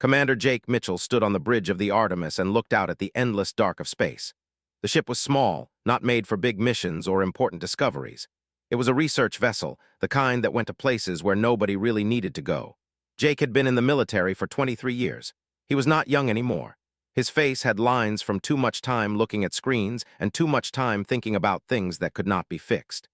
Commander Jake Mitchell stood on the bridge of the Artemis and looked out at the endless dark of space. The ship was small, not made for big missions or important discoveries. It was a research vessel, the kind that went to places where nobody really needed to go. Jake had been in the military for 23 years. He was not young anymore. His face had lines from too much time looking at screens and too much time thinking about things that could not be fixed.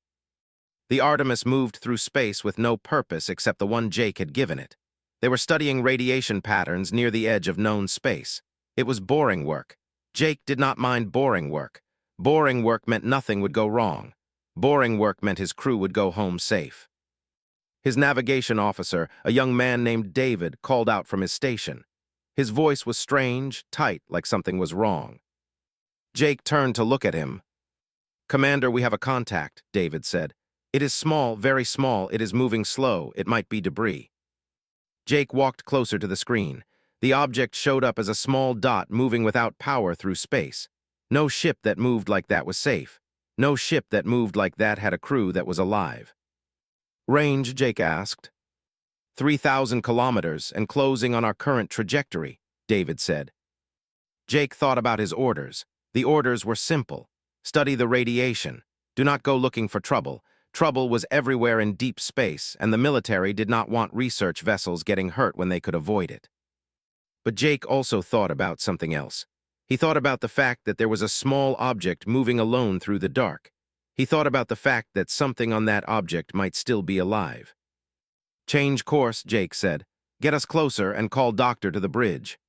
The Artemis moved through space with no purpose except the one Jake had given it. They were studying radiation patterns near the edge of known space. It was boring work. Jake did not mind boring work. Boring work meant nothing would go wrong. Boring work meant his crew would go home safe. His navigation officer, a young man named David, called out from his station. His voice was strange, tight, like something was wrong. Jake turned to look at him. "Commander, we have a contact," David said. "It is small, very small. It is moving slow. It might be debris." Jake walked closer to the screen. The object showed up as a small dot moving without power through space. No ship that moved like that was safe. No ship that moved like that had a crew that was alive. "Range?" Jake asked. 3,000 kilometers and closing on our current trajectory," David said. Jake thought about his orders. The orders were simple. Study the radiation. Do not go looking for trouble. Trouble was everywhere in deep space, and the military did not want research vessels getting hurt when they could avoid it. But Jake also thought about something else. He thought about the fact that there was a small object moving alone through the dark. He thought about the fact that something on that object might still be alive. "Change course," Jake said. "Get us closer and call Doctor to the bridge."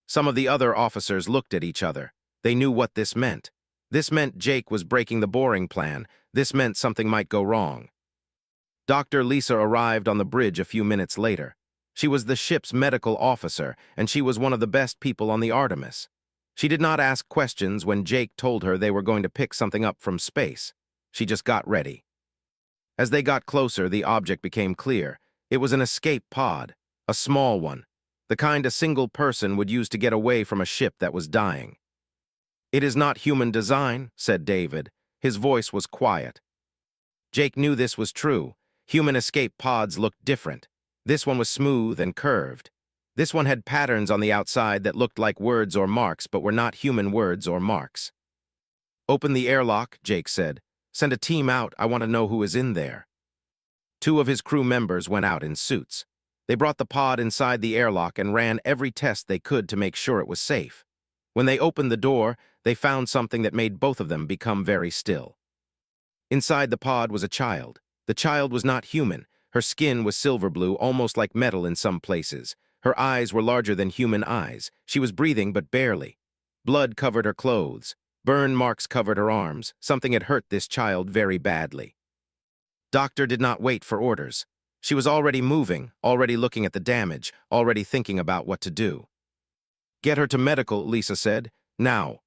Some of the other officers looked at each other. They knew what this meant. This meant Jake was breaking the boring plan. This meant something might go wrong. Dr. Lisa arrived on the bridge a few minutes later. She was the ship's medical officer, and she was one of the best people on the Artemis. She did not ask questions when Jake told her they were going to pick something up from space. She just got ready. As they got closer, the object became clear. It was an escape pod, a small one, the kind a single person would use to get away from a ship that was dying. "It is not human design," said David. His voice was quiet. Jake knew this was true. Human escape pods looked different. This one was smooth and curved. This one had patterns on the outside that looked like words or marks but were not human words or marks. "Open the airlock," Jake said. "Send a team out. I want to know who is in there." 2 of his crew members went out in suits. They brought the pod inside the airlock and ran every test they could to make sure it was safe. When they opened the door, they found something that made both of them become very still. Inside the pod was a child. The child was not human. Her skin was silver blue, almost like metal in some places. Her eyes were larger than human eyes. She was breathing, but barely. Blood covered her clothes. Burn marks covered her arms. Something had hurt this child very badly. Doctor did not wait for orders. She was already moving, already looking at the damage, already thinking about what to do. "Get her to medical," Lisa said. "Now."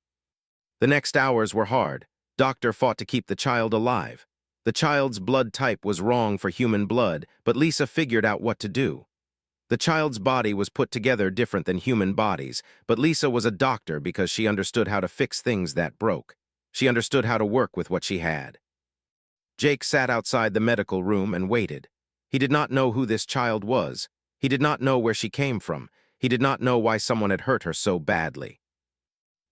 The next hours were hard. Doctor fought to keep the child alive. The child's blood type was wrong for human blood, but Lisa figured out what to do. The child's body was put together different than human bodies, but Lisa was a doctor because she understood how to fix things that broke. She understood how to work with what she had. Jake sat outside the medical room and waited. He did not know who this child was. He did not know where she came from. He did not know why someone had hurt her so badly.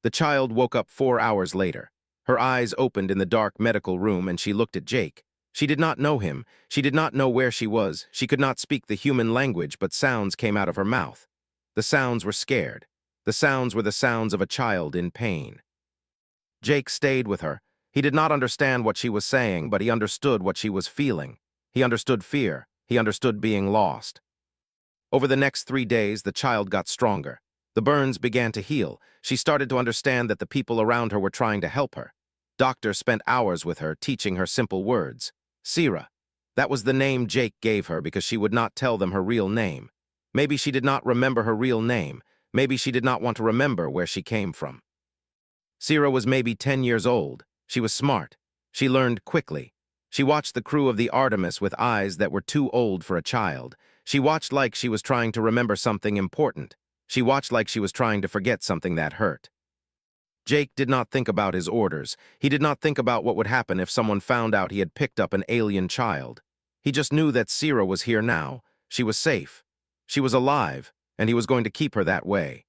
The child woke up 4 hours later. Her eyes opened in the dark medical room and she looked at Jake. She did not know him. She did not know where she was. She could not speak the human language, but sounds came out of her mouth. The sounds were scared. The sounds were the sounds of a child in pain. Jake stayed with her. He did not understand what she was saying, but he understood what she was feeling. He understood fear. He understood being lost. Over the next 3 days, the child got stronger. The burns began to heal. She started to understand that the people around her were trying to help her. Doctor spent hours with her, teaching her simple words. Sira. That was the name Jake gave her because she would not tell them her real name. Maybe she did not remember her real name. Maybe she did not want to remember where she came from. Sira was maybe 10 years old. She was smart. She learned quickly. She watched the crew of the Artemis with eyes that were too old for a child. She watched like she was trying to remember something important. She watched like she was trying to forget something that hurt. Jake did not think about his orders. He did not think about what would happen if someone found out he had picked up an alien child. He just knew that Sira was here now. She was safe. She was alive, and he was going to keep her that way.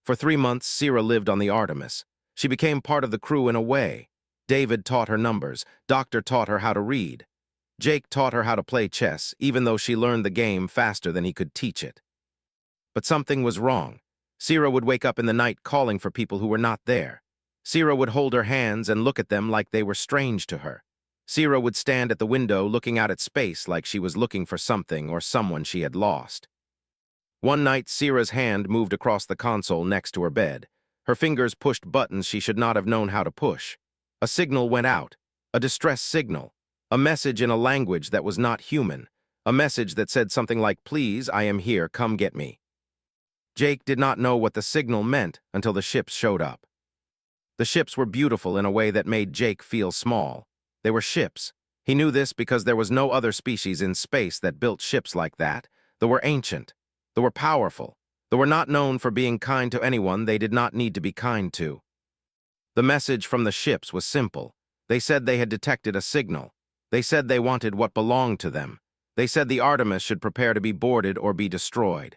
For 3 months, Sira lived on the Artemis. She became part of the crew in a way. David taught her numbers. Doctor taught her how to read. Jake taught her how to play chess, even though she learned the game faster than he could teach it. But something was wrong. Sira would wake up in the night calling for people who were not there. Sira would hold her hands and look at them like they were strange to her. Sira would stand at the window looking out at space like she was looking for something or someone she had lost. One night, Sira's hand moved across the console next to her bed. Her fingers pushed buttons she should not have known how to push. A signal went out, a distress signal, a message in a language that was not human, a message that said something like, "Please, I am here, come get me." Jake did not know what the signal meant until the ships showed up. The ships were beautiful in a way that made Jake feel small. They were ships. He knew this because there was no other species in space that built ships like that. They were ancient. They were powerful. They were not known for being kind to anyone they did not need to be kind to. The message from the ships was simple. They said they had detected a signal. They said they wanted what belonged to them. They said the Artemis should prepare to be boarded or be destroyed.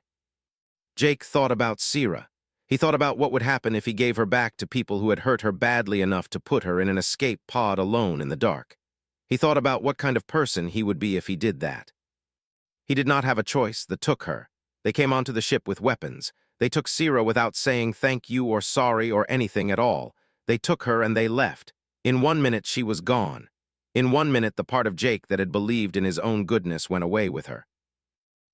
Jake thought about Sira. He thought about what would happen if he gave her back to people who had hurt her badly enough to put her in an escape pod alone in the dark. He thought about what kind of person he would be if he did that. He did not have a choice. They took her. They came onto the ship with weapons. They took Sira without saying thank you or sorry or anything at all. They took her and they left. In 1 minute, she was gone. In 1 minute, the part of Jake that had believed in his own goodness went away with her.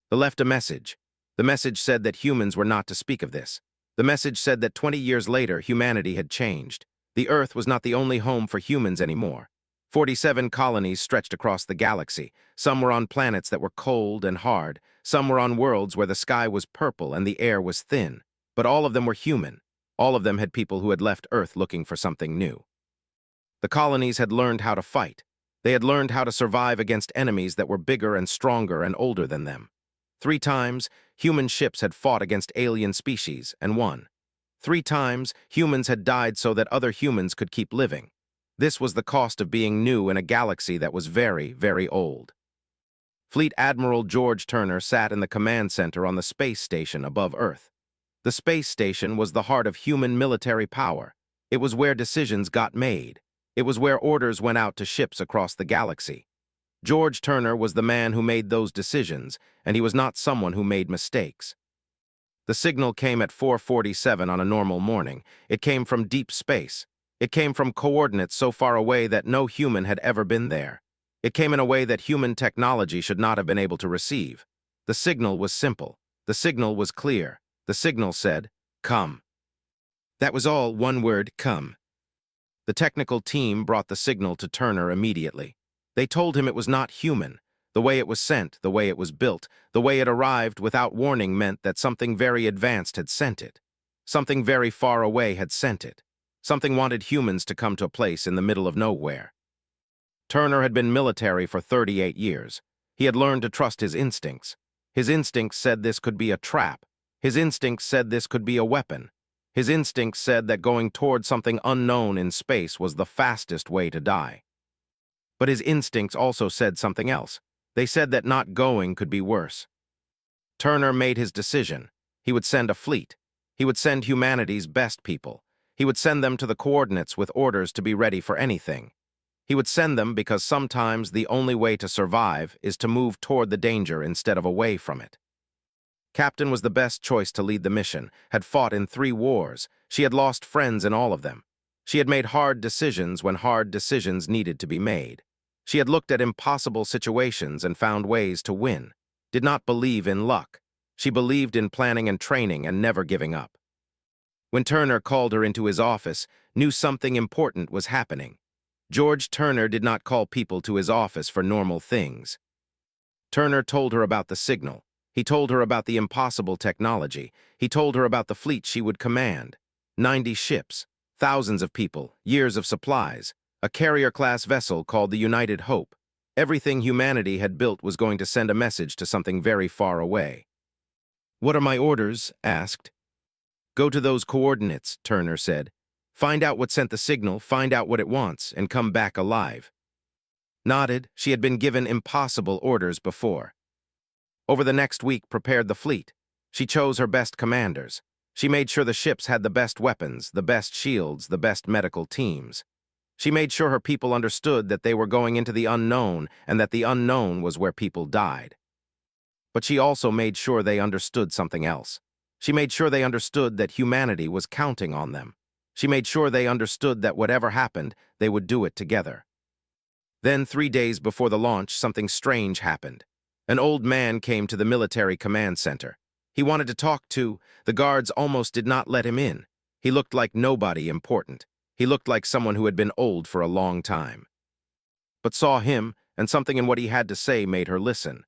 They left a message. The message said that humans were not to speak of this. The message said that 20 years later, humanity had changed. The Earth was not the only home for humans anymore. 47 colonies stretched across the galaxy. Some were on planets that were cold and hard. Some were on worlds where the sky was purple and the air was thin. But all of them were human. All of them had people who had left Earth looking for something new. The colonies had learned how to fight. They had learned how to survive against enemies that were bigger and stronger and older than them. 3 times, human ships had fought against alien species and won. 3 times, humans had died so that other humans could keep living. This was the cost of being new in a galaxy that was very, very old. Fleet Admiral George Turner sat in the command center on the space station above Earth. The space station was the heart of human military power. It was where decisions got made. It was where orders went out to ships across the galaxy. George Turner was the man who made those decisions, and he was not someone who made mistakes. The signal came at 4:47 on a normal morning. It came from deep space. It came from coordinates so far away that no human had ever been there. It came in a way that human technology should not have been able to receive. The signal was simple. The signal was clear. The signal said, "Come." That was all, one word, "come." The technical team brought the signal to Turner immediately. They told him it was not human. The way it was sent, the way it was built, the way it arrived without warning meant that something very advanced had sent it. Something very far away had sent it. Something wanted humans to come to a place in the middle of nowhere. Turner had been military for 38 years. He had learned to trust his instincts. His instincts said this could be a trap. His instincts said this could be a weapon. His instincts said that going toward something unknown in space was the fastest way to die. But his instincts also said something else. They said that not going could be worse. Turner made his decision. He would send a fleet. He would send humanity's best people. He would send them to the coordinates with orders to be ready for anything. He would send them because sometimes the only way to survive is to move toward the danger instead of away from it. Captain was the best choice to lead the mission, had fought in 3 wars. She had lost friends in all of them. She had made hard decisions when hard decisions needed to be made. She had looked at impossible situations and found ways to win. Did not believe in luck. She believed in planning and training and never giving up. When Turner called her into his office, knew something important was happening. George Turner did not call people to his office for normal things. Turner told her about the signal. He told her about the impossible technology. He told her about the fleet she would command. 90 ships, thousands of people, years of supplies, a carrier-class vessel called the United Hope. Everything humanity had built was going to send a message to something very far away. "What are my orders?" asked. "Go to those coordinates," Turner said. "Find out what sent the signal, find out what it wants, and come back alive." Nodded. She had been given impossible orders before. Over the next week, prepared the fleet. She chose her best commanders. She made sure the ships had the best weapons, the best shields, the best medical teams. She made sure her people understood that they were going into the unknown and that the unknown was where people died. But she also made sure they understood something else. She made sure they understood that humanity was counting on them. She made sure they understood that whatever happened, they would do it together. Then, 3 days before the launch, something strange happened. An old man came to the military command center. He wanted to talk to. The guards almost did not let him in. He looked like nobody important. He looked like someone who had been old for a long time. But saw him, and something in what he had to say made her listen.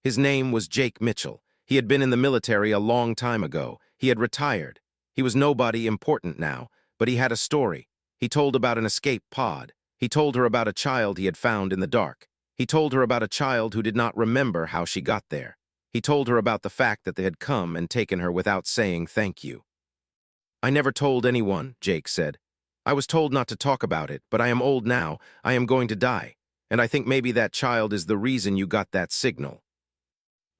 His name was Jake Mitchell. He had been in the military a long time ago. He had retired. He was nobody important now, but he had a story. He told about an escape pod. He told her about a child he had found in the dark. He told her about a child who did not remember how she got there. He told her about the fact that they had come and taken her without saying thank you. "I never told anyone," Jake said. "I was told not to talk about it, but I am old now. I am going to die. And I think maybe that child is the reason you got that signal."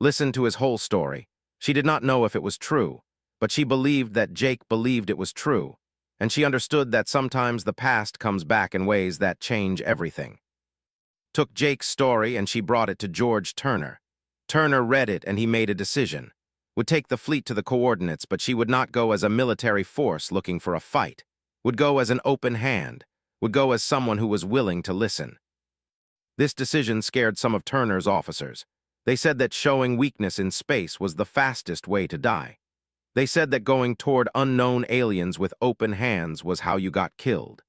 Listen to his whole story. She did not know if it was true, but she believed that Jake believed it was true, and she understood that sometimes the past comes back in ways that change everything. Took Jake's story and she brought it to George Turner. Turner read it and he made a decision. Would take the fleet to the coordinates, but she would not go as a military force looking for a fight. Would go as an open hand. Would go as someone who was willing to listen. This decision scared some of Turner's officers. They said that showing weakness in space was the fastest way to die. They said that going toward unknown aliens with open hands was how you got killed.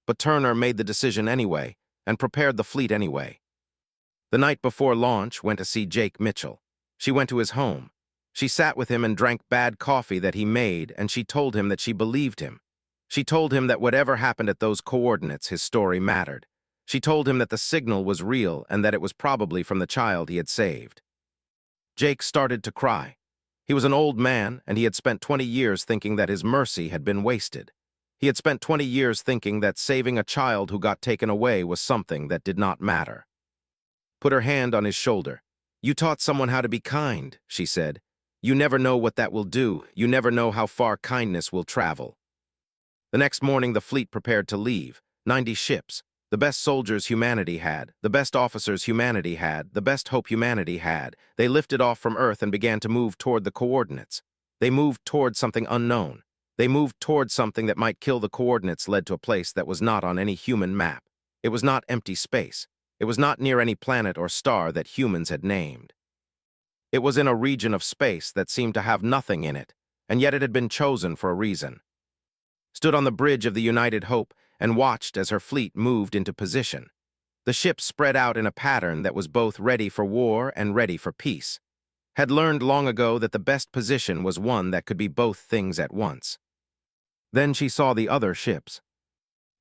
But Turner made the decision anyway, and prepared the fleet anyway. The night before launch, went to see Jake Mitchell. She went to his home. She sat with him and drank bad coffee that he made, and she told him that she believed him. She told him that whatever happened at those coordinates, his story mattered. She told him that the signal was real and that it was probably from the child he had saved. Jake started to cry. He was an old man, and he had spent 20 years thinking that his mercy had been wasted. He had spent 20 years thinking that saving a child who got taken away was something that did not matter. Put her hand on his shoulder. "You taught someone how to be kind," she said. "You never know what that will do. You never know how far kindness will travel." The next morning, the fleet prepared to leave. 90 ships. The best soldiers humanity had, the best officers humanity had, the best hope humanity had. They lifted off from Earth and began to move toward the coordinates. They moved toward something unknown. They moved toward something that might kill. The coordinates led to a place that was not on any human map. It was not empty space. It was not near any planet or star that humans had named. It was in a region of space that seemed to have nothing in it, and yet it had been chosen for a reason. Stood on the bridge of the United Hope and watched as her fleet moved into position. The ships spread out in a pattern that was both ready for war and ready for peace. Had learned long ago that the best position was one that could be both things at once. Then she saw the other ships.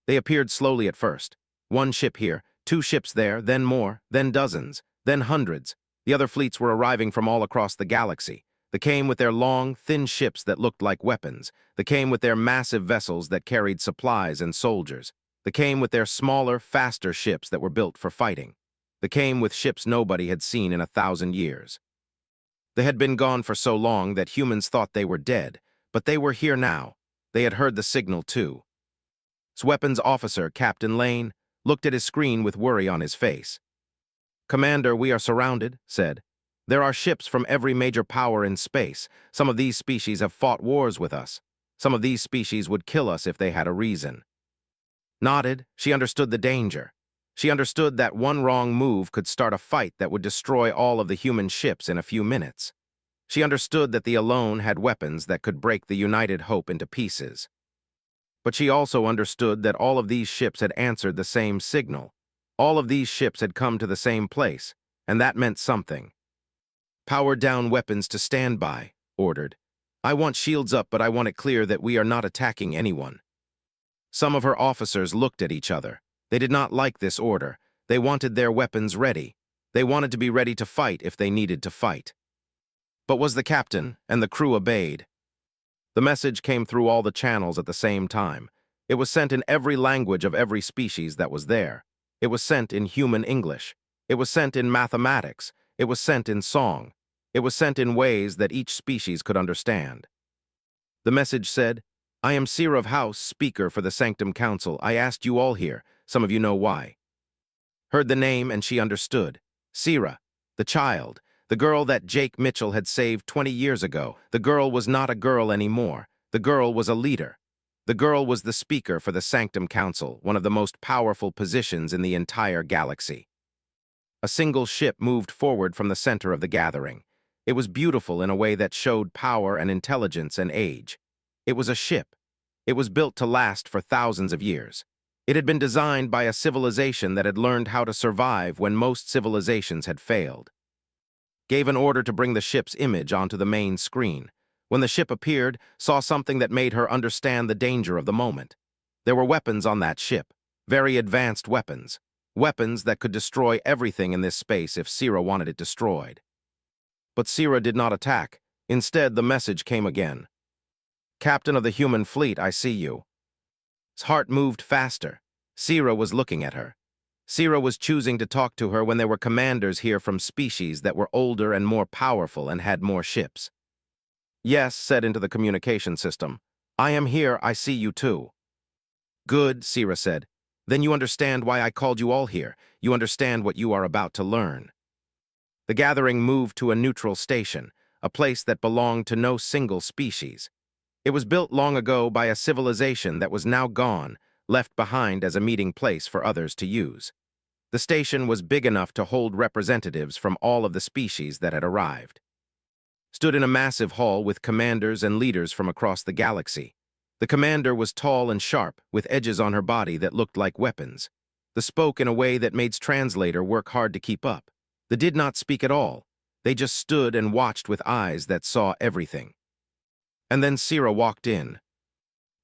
They appeared slowly at first. One ship here, 2 ships there, then more, then dozens, then hundreds. The other fleets were arriving from all across the galaxy. They came with their long, thin ships that looked like weapons. They came with their massive vessels that carried supplies and soldiers. They came with their smaller, faster ships that were built for fighting. They came with ships nobody had seen in 1,000 years. They had been gone for so long that humans thought they were dead, but they were here now. They had heard the signal too. Weapons officer, Captain Lane, looked at his screen with worry on his face. "Commander, we are surrounded," said. "There are ships from every major power in space. Some of these species have fought wars with us. Some of these species would kill us if they had a reason." Nodded, she understood the danger. She understood that one wrong move could start a fight that would destroy all of the human ships in a few minutes. She understood that the Alone had weapons that could break the United Hope into pieces. But she also understood that all of these ships had answered the same signal. All of these ships had come to the same place, and that meant something. "Power down weapons to standby," ordered. "I want shields up, but I want it clear that we are not attacking anyone." Some of her officers looked at each other. They did not like this order. They wanted their weapons ready. They wanted to be ready to fight if they needed to fight. But was the captain, and the crew obeyed. The message came through all the channels at the same time. It was sent in every language of every species that was there. It was sent in human English. It was sent in mathematics. It was sent in song. It was sent in ways that each species could understand. The message said, "I am Seer of House, speaker for the Sanctum Council. I asked you all here. Some of you know why." Heard the name and she understood. Sira, the child, the girl that Jake Mitchell had saved 20 years ago. The girl was not a girl anymore. The girl was a leader. The girl was the speaker for the Sanctum Council, one of the most powerful positions in the entire galaxy. A single ship moved forward from the center of the gathering. It was beautiful in a way that showed power and intelligence and age. It was a ship. It was built to last for thousands of years. It had been designed by a civilization that had learned how to survive when most civilizations had failed. Gave an order to bring the ship's image onto the main screen. When the ship appeared, saw something that made her understand the danger of the moment. There were weapons on that ship, very advanced weapons. Weapons that could destroy everything in this space if Sira wanted it destroyed. But Sira did not attack. Instead, the message came again. "Captain of the human fleet, I see you." His heart moved faster. Sira was looking at her. Sira was choosing to talk to her when there were commanders here from species that were older and more powerful and had more ships. "Yes," said into the communication system. "I am here, I see you too." "Good," Sira said. "Then you understand why I called you all here. You understand what you are about to learn." The gathering moved to a neutral station, a place that belonged to no single species. It was built long ago by a civilization that was now gone, left behind as a meeting place for others to use. The station was big enough to hold representatives from all of the species that had arrived. Stood in a massive hall with commanders and leaders from across the galaxy. The commander was tall and sharp, with edges on her body that looked like weapons. The spoke in a way that made translator work hard to keep up. They did not speak at all. They just stood and watched with eyes that saw everything. And then Sira walked in.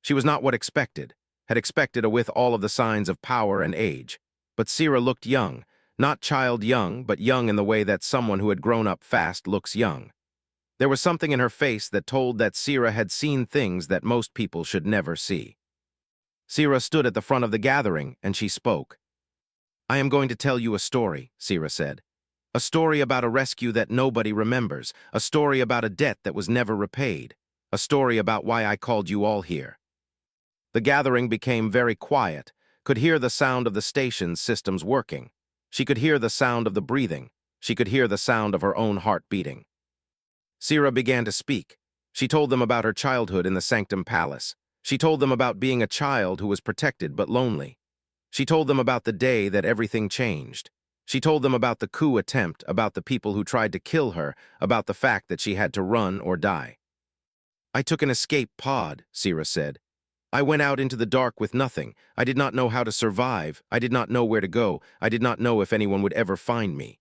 She was not what had expected with all of the signs of power and age. But Sira looked young, not child young, but young in the way that someone who had grown up fast looks young. There was something in her face that told that Sira had seen things that most people should never see. Sira stood at the front of the gathering, and she spoke. "I am going to tell you a story," Sira said. "A story about a rescue that nobody remembers, a story about a debt that was never repaid, a story about why I called you all here." The gathering became very quiet, could hear the sound of the station's systems working. She could hear the sound of the breathing. She could hear the sound of her own heart beating. Sira began to speak. She told them about her childhood in the Sanctum Palace. She told them about being a child who was protected but lonely. She told them about the day that everything changed. She told them about the coup attempt, about the people who tried to kill her, about the fact that she had to run or die. "I took an escape pod," Sira said. "I went out into the dark with nothing. I did not know how to survive. I did not know where to go. I did not know if anyone would ever find me."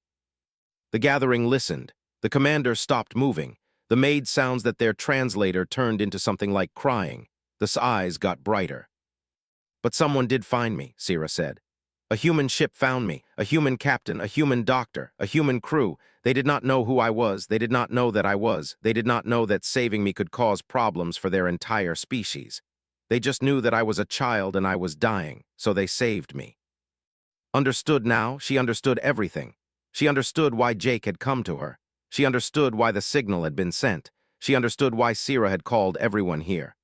The gathering listened. The commander stopped moving. The made sounds that their translator turned into something like crying. The eyes got brighter. "But someone did find me," Sira said. "A human ship found me, a human captain, a human doctor, a human crew. They did not know who I was. They did not know that I was. They did not know that saving me could cause problems for their entire species. They just knew that I was a child and I was dying, so they saved me." Understood now, she understood everything. She understood why Jake had come to her. She understood why the signal had been sent. She understood why Sira had called everyone here.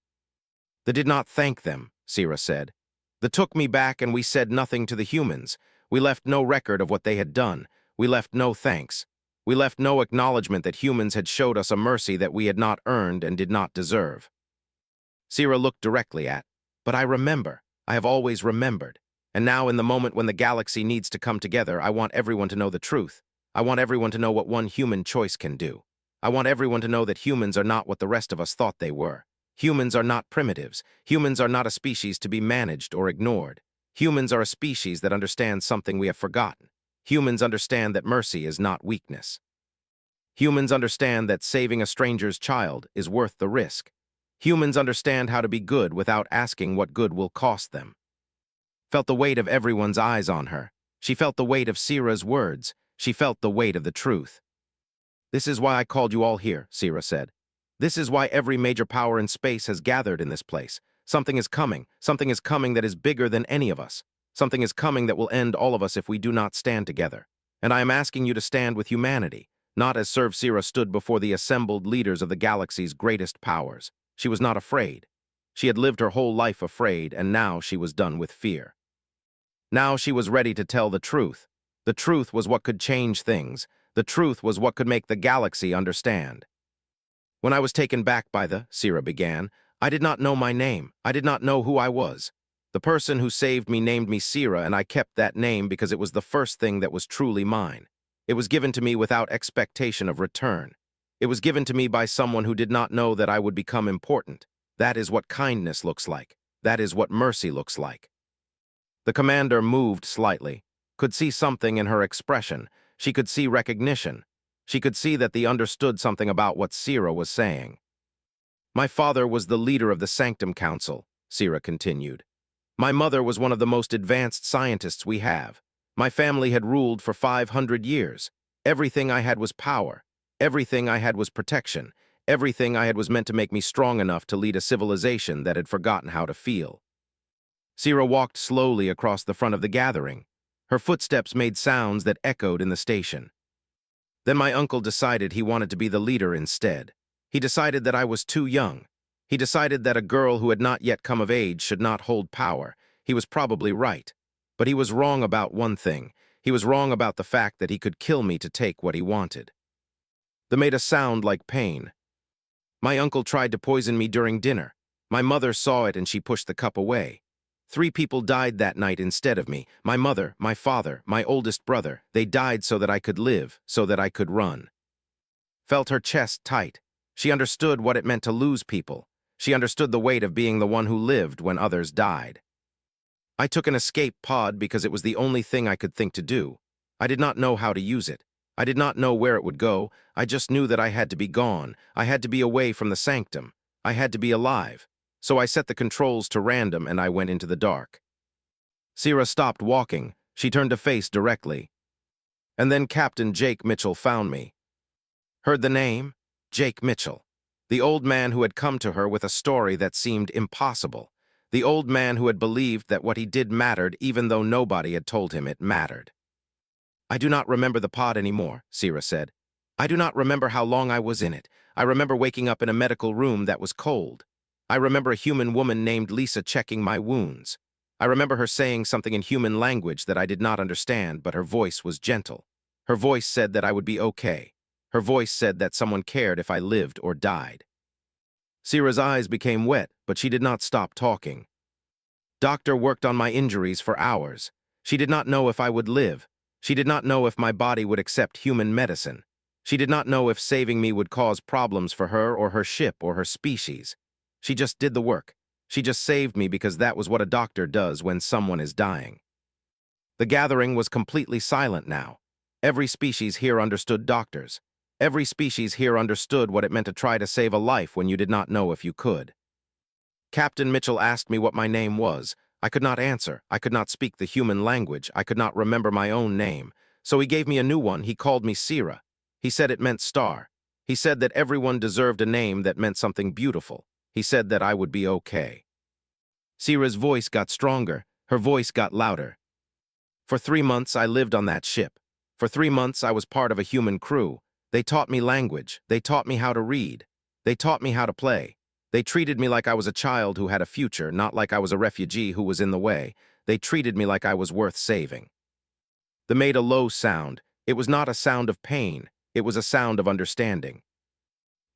"They did not thank them," Sira said. "They took me back and we said nothing to the humans. We left no record of what they had done. We left no thanks. We left no acknowledgement that humans had showed us a mercy that we had not earned and did not deserve." Sira looked directly at, "But I remember. I have always remembered. And now in the moment when the galaxy needs to come together, I want everyone to know the truth. I want everyone to know what one human choice can do. I want everyone to know that humans are not what the rest of us thought they were. Humans are not primitives. Humans are not a species to be managed or ignored. Humans are a species that understands something we have forgotten. Humans understand that mercy is not weakness. Humans understand that saving a stranger's child is worth the risk. Humans understand how to be good without asking what good will cost them." Felt the weight of everyone's eyes on her. She felt the weight of Sira's words. She felt the weight of the truth. "This is why I called you all here," Sira said. "This is why every major power in space has gathered in this place. Something is coming. Something is coming that is bigger than any of us. Something is coming that will end all of us if we do not stand together. And I am asking you to stand with humanity. Not as Sira stood before the assembled leaders of the galaxy's greatest powers. She was not afraid. She had lived her whole life afraid, and now she was done with fear. Now she was ready to tell the truth. The truth was what could change things. The truth was what could make the galaxy understand. When I was taken back by Sira began, I did not know my name. I did not know who I was. The person who saved me named me Sira, and I kept that name because it was the first thing that was truly mine. It was given to me without expectation of return. It was given to me by someone who did not know that I would become important. That is what kindness looks like. That is what mercy looks like. The commander moved slightly, could see something in her expression. She could see recognition. She could see that they understood something about what Sira was saying. My father was the leader of the Sanctum Council, Sira continued. My mother was one of the most advanced scientists we have. My family had ruled for 500 years. Everything I had was power. Everything I had was protection. Everything I had was meant to make me strong enough to lead a civilization that had forgotten how to feel. Sira walked slowly across the front of the gathering. Her footsteps made sounds that echoed in the station. Then my uncle decided he wanted to be the leader instead. He decided that I was too young. He decided that a girl who had not yet come of age should not hold power. He was probably right. But he was wrong about one thing. He was wrong about the fact that he could kill me to take what he wanted. They made a sound like pain. My uncle tried to poison me during dinner. My mother saw it and she pushed the cup away. 3 people died that night instead of me. My mother, my father, my oldest brother. They died so that I could live, so that I could run. Felt her chest tight. She understood what it meant to lose people. She understood the weight of being the one who lived when others died. I took an escape pod because it was the only thing I could think to do. I did not know how to use it. I did not know where it would go. I just knew that I had to be gone. I had to be away from the sanctum. I had to be alive. So I set the controls to random and I went into the dark. Sira stopped walking. She turned to face directly. And then Captain Jake Mitchell found me. Heard the name? Jake Mitchell. The old man who had come to her with a story that seemed impossible. The old man who had believed that what he did mattered even though nobody had told him it mattered. I do not remember the pod anymore, Sira said. I do not remember how long I was in it. I remember waking up in a medical room that was cold. I remember a human woman named Lisa checking my wounds. I remember her saying something in human language that I did not understand, but her voice was gentle. Her voice said that I would be okay. Her voice said that someone cared if I lived or died. Sira's eyes became wet, but she did not stop talking. Doctor worked on my injuries for hours. She did not know if I would live. She did not know if my body would accept human medicine. She did not know if saving me would cause problems for her or her ship or her species. She just did the work. She just saved me because that was what a doctor does when someone is dying. The gathering was completely silent now. Every species here understood doctors. Every species here understood what it meant to try to save a life when you did not know if you could. Captain Mitchell asked me what my name was. I could not answer. I could not speak the human language. I could not remember my own name. So he gave me a new one. He called me Sira. He said it meant star. He said that everyone deserved a name that meant something beautiful. He said that I would be okay. Sira's voice got stronger. Her voice got louder. For 3 months, I lived on that ship. For 3 months, I was part of a human crew. They taught me language. They taught me how to read. They taught me how to play. They treated me like I was a child who had a future, not like I was a refugee who was in the way. They treated me like I was worth saving. They made a low sound. It was not a sound of pain. It was a sound of understanding.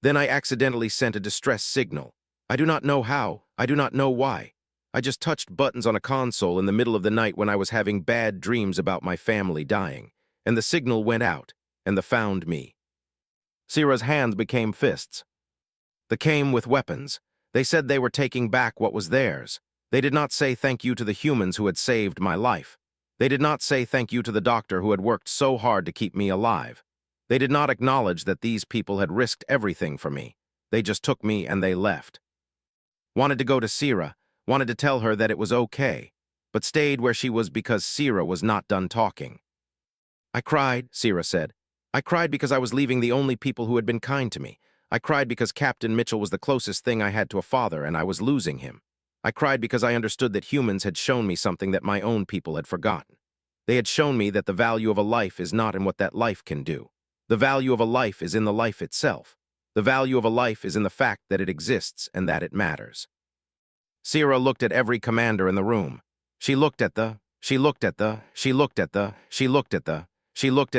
Then I accidentally sent a distress signal. I do not know how. I do not know why. I just touched buttons on a console in the middle of the night when I was having bad dreams about my family dying. And the signal went out, and they found me. Sira's hands became fists. They came with weapons. They said they were taking back what was theirs. They did not say thank you to the humans who had saved my life. They did not say thank you to the doctor who had worked so hard to keep me alive. They did not acknowledge that these people had risked everything for me. They just took me and they left. Wanted to go to Sira, wanted to tell her that it was okay, but stayed where she was because Sira was not done talking. I cried, Sira said. I cried because I was leaving the only people who had been kind to me. I cried because Captain Mitchell was the closest thing I had to a father and I was losing him. I cried because I understood that humans had shown me something that my own people had forgotten. They had shown me that the value of a life is not in what that life can do. The value of a life is in the life itself. The value of a life is in the fact that it exists and that it matters. Sierra looked at every commander in the room. She looked at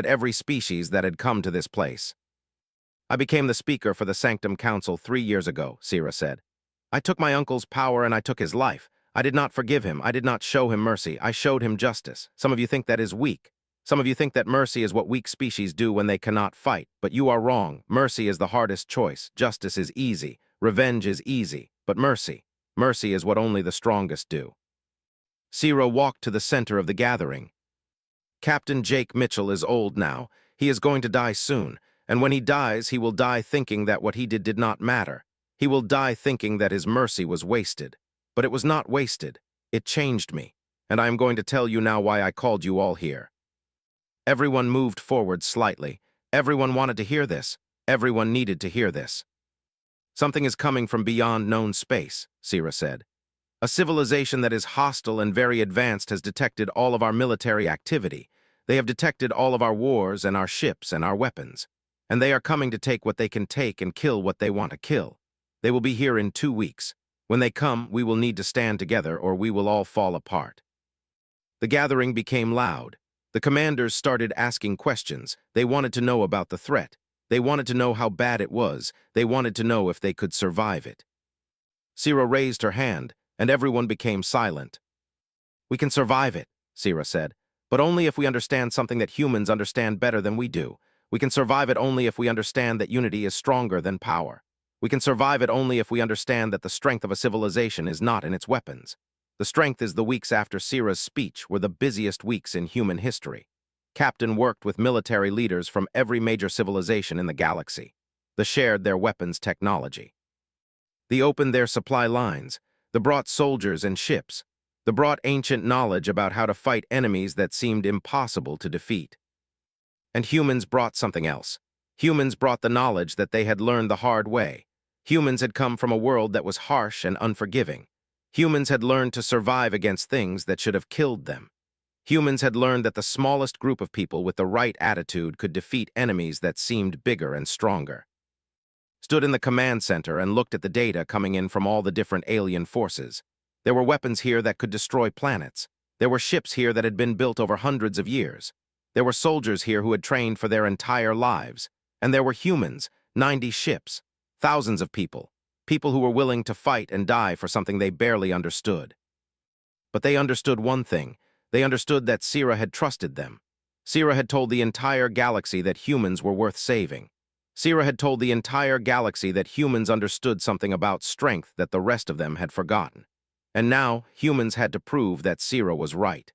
every species that had come to this place. I became the speaker for the Sanctum Council 3 years ago, Sierra said. I took my uncle's power and I took his life. I did not forgive him. I did not show him mercy. I showed him justice. Some of you think that is weak. Some of you think that mercy is what weak species do when they cannot fight, but you are wrong. Mercy is the hardest choice. Justice is easy. Revenge is easy. But mercy is what only the strongest do. Sierra walked to the center of the gathering. Captain Jake Mitchell is old now. He is going to die soon, and when he dies, he will die thinking that what he did not matter. He will die thinking that his mercy was wasted. But it was not wasted. It changed me, and I am going to tell you now why I called you all here. Everyone moved forward slightly. Everyone wanted to hear this. Everyone needed to hear this. Something is coming from beyond known space, Sierra said. A civilization that is hostile and very advanced has detected all of our military activity. They have detected all of our wars and our ships and our weapons. And they are coming to take what they can take and kill what they want to kill. They will be here in 2 weeks. When they come, we will need to stand together or we will all fall apart. The gathering became loud. The commanders started asking questions. They wanted to know about the threat. They wanted to know how bad it was. They wanted to know if they could survive it. Sierra raised her hand, and everyone became silent. We can survive it, Sierra said, but only if we understand something that humans understand better than we do. We can survive it only if we understand that unity is stronger than power. We can survive it only if we understand that the strength of a civilization is not in its weapons. The strength is the weeks after Sierra's speech were the busiest weeks in human history. Captain worked with military leaders from every major civilization in the galaxy. They shared their weapons technology. They opened their supply lines. They brought soldiers and ships. They brought ancient knowledge about how to fight enemies that seemed impossible to defeat. And humans brought something else. Humans brought the knowledge that they had learned the hard way. Humans had come from a world that was harsh and unforgiving. Humans had learned to survive against things that should have killed them. Humans had learned that the smallest group of people with the right attitude could defeat enemies that seemed bigger and stronger. Stood in the command center and looked at the data coming in from all the different alien forces. There were weapons here that could destroy planets. There were ships here that had been built over hundreds of years. There were soldiers here who had trained for their entire lives. And there were humans, 90 ships, thousands of people who were willing to fight and die for something they barely understood. But they understood one thing. They understood that Sierra had trusted them. Sierra had told the entire galaxy that humans were worth saving. Sierra had told the entire galaxy that humans understood something about strength that the rest of them had forgotten. And now, humans had to prove that Sierra was right.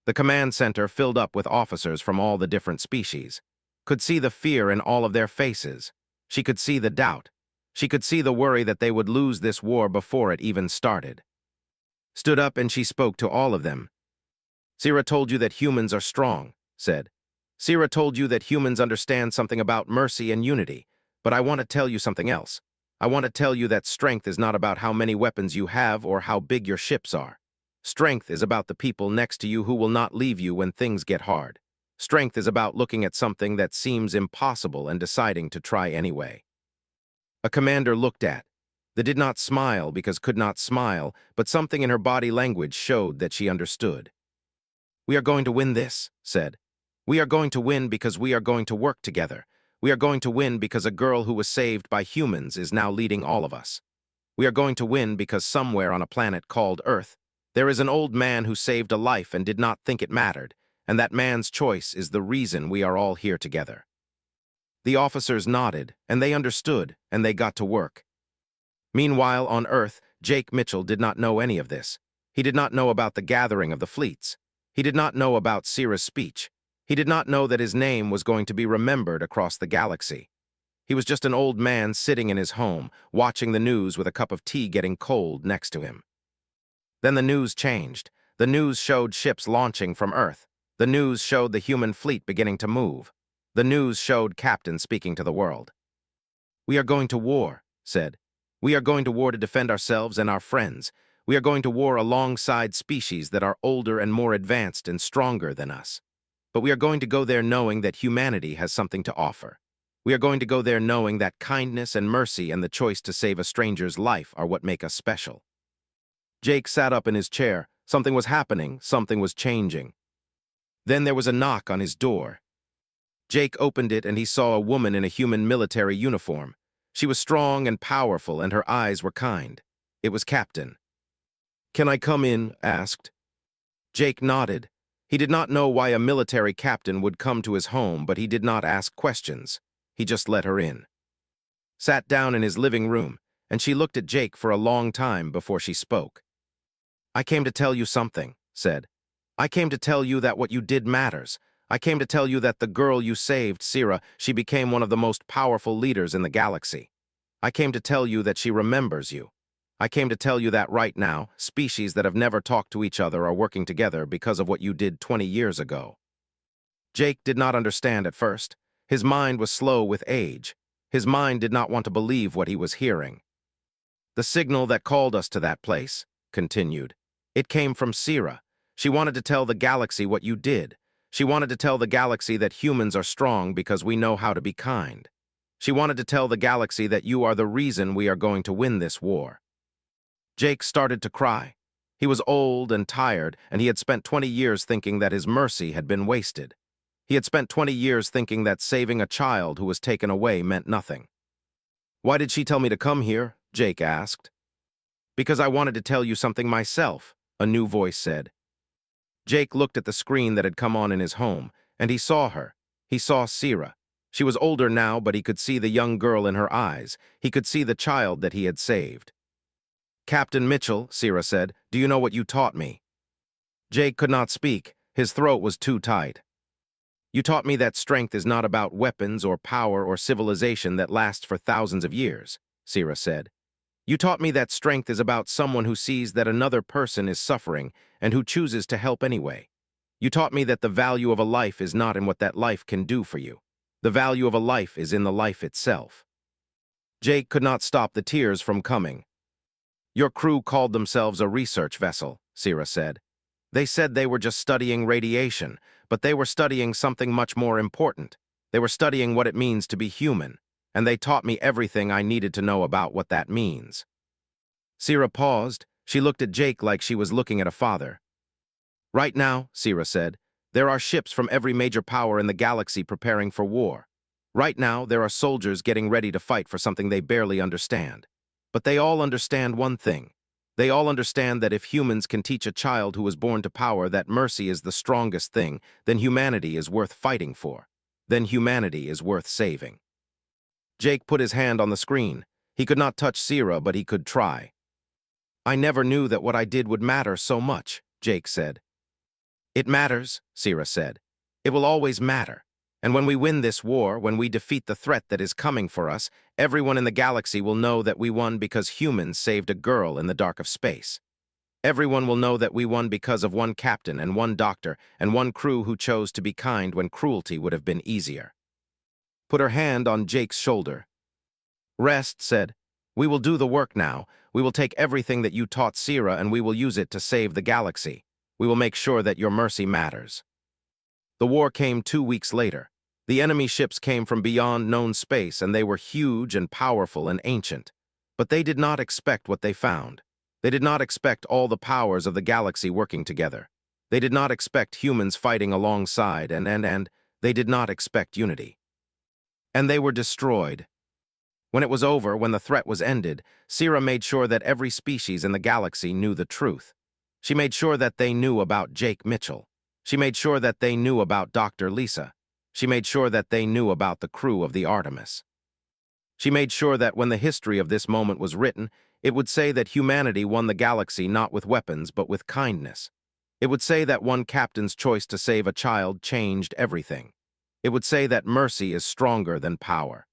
The command center filled up with officers from all the different species. Could see the fear in all of their faces. She could see the doubt. She could see the worry that they would lose this war before it even started. Stood up and she spoke to all of them. Sierra told you that humans are strong, said. Sierra told you that humans understand something about mercy and unity, but I want to tell you something else. I want to tell you that strength is not about how many weapons you have or how big your ships are. Strength is about the people next to you who will not leave you when things get hard. Strength is about looking at something that seems impossible and deciding to try anyway. A commander looked at. They did not smile because could not smile, but something in her body language showed that she understood. We are going to win this, said. We are going to win because we are going to work together. We are going to win because a girl who was saved by humans is now leading all of us. We are going to win because somewhere on a planet called Earth, there is an old man who saved a life and did not think it mattered, and that man's choice is the reason we are all here together. The officers nodded, and they understood, and they got to work. Meanwhile, on Earth, Jake Mitchell did not know any of this. He did not know about the gathering of the fleets. He did not know about Sierra's speech. He did not know that his name was going to be remembered across the galaxy. He was just an old man sitting in his home, watching the news with a cup of tea getting cold next to him. Then the news changed. The news showed ships launching from Earth. The news showed the human fleet beginning to move. The news showed Captain speaking to the world. We are going to war, said. We are going to war to defend ourselves and our friends. We are going to war alongside species that are older and more advanced and stronger than us. But we are going to go there knowing that humanity has something to offer. We are going to go there knowing that kindness and mercy and the choice to save a stranger's life are what make us special. Jake sat up in his chair. Something was happening, something was changing. Then there was a knock on his door. Jake opened it and he saw a woman in a human military uniform. She was strong and powerful and her eyes were kind. It was Captain. "Can I come in?" asked. Jake nodded. He did not know why a military captain would come to his home, but he did not ask questions. He just let her in. Sat down in his living room, and she looked at Jake for a long time before she spoke. "I came to tell you something," said. "I came to tell you that what you did matters. I came to tell you that the girl you saved, Sira, she became one of the most powerful leaders in the galaxy. I came to tell you that she remembers you. I came to tell you that right now, species that have never talked to each other are working together because of what you did 20 years ago." Jake did not understand at first. His mind was slow with age. His mind did not want to believe what he was hearing. "The signal that called us to that place," continued. "It came from Sira. She wanted to tell the galaxy what you did. She wanted to tell the galaxy that humans are strong because we know how to be kind. She wanted to tell the galaxy that you are the reason we are going to win this war." Jake started to cry. He was old and tired, and he had spent 20 years thinking that his mercy had been wasted. He had spent 20 years thinking that saving a child who was taken away meant nothing. "Why did she tell me to come here?" Jake asked. "Because I wanted to tell you something myself," a new voice said. Jake looked at the screen that had come on in his home, and he saw her. He saw Sira. She was older now, but he could see the young girl in her eyes. He could see the child that he had saved. "Captain Mitchell," Sira said, "do you know what you taught me?" Jake could not speak. His throat was too tight. "You taught me that strength is not about weapons or power or civilization that lasts for thousands of years," Sira said. "You taught me that strength is about someone who sees that another person is suffering and who chooses to help anyway. You taught me that the value of a life is not in what that life can do for you. The value of a life is in the life itself." Jake could not stop the tears from coming. "Your crew called themselves a research vessel," Sira said. "They said they were just studying radiation, but they were studying something much more important. They were studying what it means to be human, and they taught me everything I needed to know about what that means." Sira paused. She looked at Jake like she was looking at a father. "Right now," Sira said, "there are ships from every major power in the galaxy preparing for war. Right now, there are soldiers getting ready to fight for something they barely understand. But they all understand one thing. They all understand that if humans can teach a child who was born to power that mercy is the strongest thing, then humanity is worth fighting for. Then humanity is worth saving." Jake put his hand on the screen. He could not touch Sira, but he could try. "I never knew that what I did would matter so much," Jake said. "It matters," Sira said. "It will always matter. And when we win this war, when we defeat the threat that is coming for us, everyone in the galaxy will know that we won because humans saved a girl in the dark of space. Everyone will know that we won because of one captain and one doctor and one crew who chose to be kind when cruelty would have been easier." Put her hand on Jake's shoulder. "Rest," said. "We will do the work now. We will take everything that you taught Sira and we will use it to save the galaxy. We will make sure that your mercy matters." The war came 2 weeks later. The enemy ships came from beyond known space, and they were huge and powerful and ancient. But they did not expect what they found. They did not expect all the powers of the galaxy working together. They did not expect humans fighting alongside, and they did not expect unity. And they were destroyed. When it was over, when the threat was ended, Sira made sure that every species in the galaxy knew the truth. She made sure that they knew about Jake Mitchell. She made sure that they knew about Dr. Lisa. She made sure that they knew about the crew of the Artemis. She made sure that when the history of this moment was written, it would say that humanity won the galaxy not with weapons but with kindness. It would say that one captain's choice to save a child changed everything. It would say that mercy is stronger than power.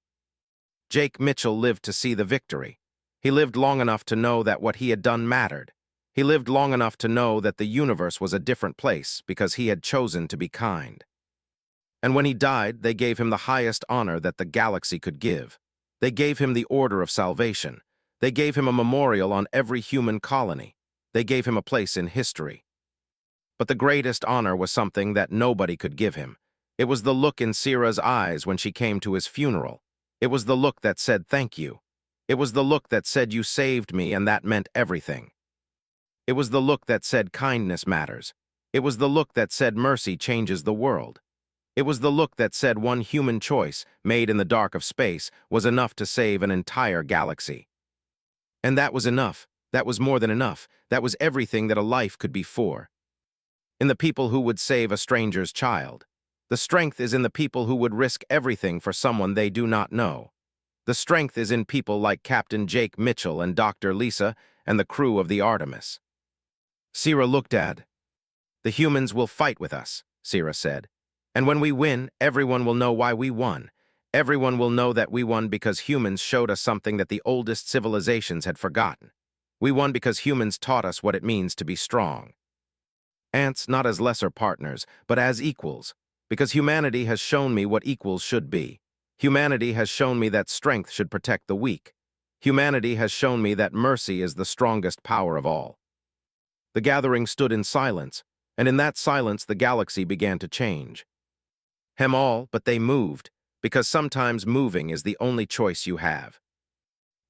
Jake Mitchell lived to see the victory. He lived long enough to know that what he had done mattered. He lived long enough to know that the universe was a different place because he had chosen to be kind. And when he died, they gave him the highest honor that the galaxy could give. They gave him the Order of Salvation. They gave him a memorial on every human colony. They gave him a place in history. But the greatest honor was something that nobody could give him. It was the look in Sira's eyes when she came to his funeral. It was the look that said thank you. It was the look that said you saved me and that meant everything. It was the look that said kindness matters. It was the look that said mercy changes the world. It was the look that said one human choice, made in the dark of space, was enough to save an entire galaxy. And that was enough. That was more than enough. That was everything that a life could be for. In the people who would save a stranger's child. The strength is in the people who would risk everything for someone they do not know. The strength is in people like Captain Jake Mitchell and Dr. Lisa and the crew of the Artemis. Sira looked at. The humans will fight with us, Sira said. And when we win, everyone will know why we won. Everyone will know that we won because humans showed us something that the oldest civilizations had forgotten. We won because humans taught us what it means to be strong. Ants not as lesser partners, but as equals. Because humanity has shown me what equals should be. Humanity has shown me that strength should protect the weak. Humanity has shown me that mercy is the strongest power of all. The gathering stood in silence, and in that silence the galaxy began to change. Hem all, but they moved, because sometimes moving is the only choice you have.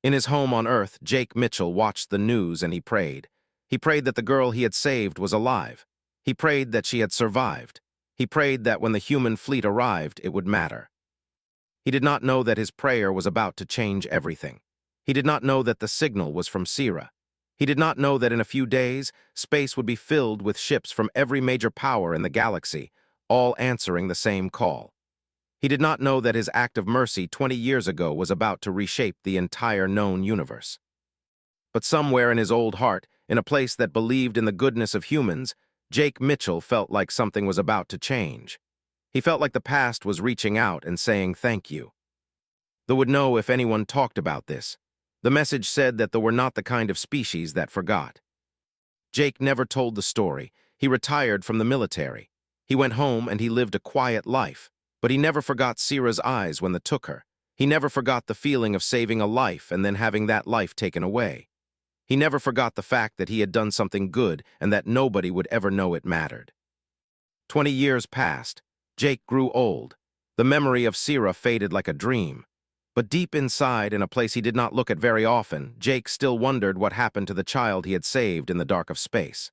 In his home on Earth, Jake Mitchell watched the news and he prayed. He prayed that the girl he had saved was alive. He prayed that she had survived. He prayed that when the human fleet arrived, it would matter. He did not know that his prayer was about to change everything. He did not know that the signal was from Sira. He did not know that in a few days, space would be filled with ships from every major power in the galaxy, all answering the same call. He did not know that his act of mercy 20 years ago was about to reshape the entire known universe. But somewhere in his old heart, in a place that believed in the goodness of humans, Jake Mitchell felt like something was about to change. He felt like the past was reaching out and saying thank you. They would know if anyone talked about this. The message said that they were not the kind of species that forgot. Jake never told the story. He retired from the military. He went home and he lived a quiet life. But he never forgot Sira's eyes when they took her. He never forgot the feeling of saving a life and then having that life taken away. He never forgot the fact that he had done something good and that nobody would ever know it mattered. 20 years passed. Jake grew old. The memory of Sira faded like a dream. But deep inside, in a place he did not look at very often, Jake still wondered what happened to the child he had saved in the dark of space.